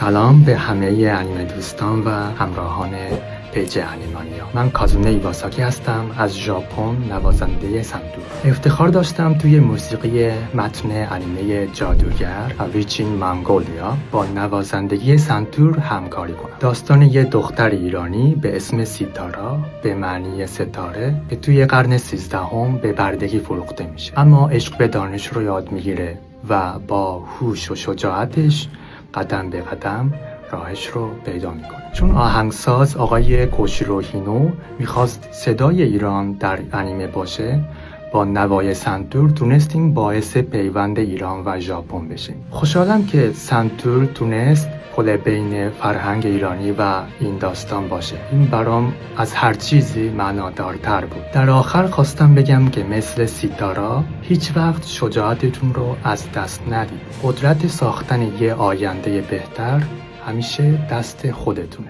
سلام به همه انیمه دوستان و همراهان پیج انیمانیا. من کازونه ایواساکی هستم از ژاپن، نوازنده سنتور. افتخار داشتم توی موسیقی متن انیمه جادوگر ریچین منگولیا با نوازندگی سنتور همکاری کنم. داستان یه دختر ایرانی به اسم سیتارا به معنی ستاره که توی قرن 13 به بردگی فروخته میشه، اما عشق به دانش رو یاد میگیره و با هوش و شجاعتش قدم به قدم راهش رو پیدا میکنه. چون آهنگساز آقای کوشیرو هینو میخواست صدای ایران در انیمه باشه، با نوای سنتور تونستیم باعث پیوند ایران و ژاپن بشیم. خوشحالم که سنتور تونست پل بین فرهنگ ایرانی و این داستان باشه. این برام از هر چیزی معنادارتر بود. در آخر خواستم بگم که مثل سیتارا هیچ وقت شجاعتتون رو از دست ندید. قدرت ساختن یه آینده بهتر همیشه دست خودتونه.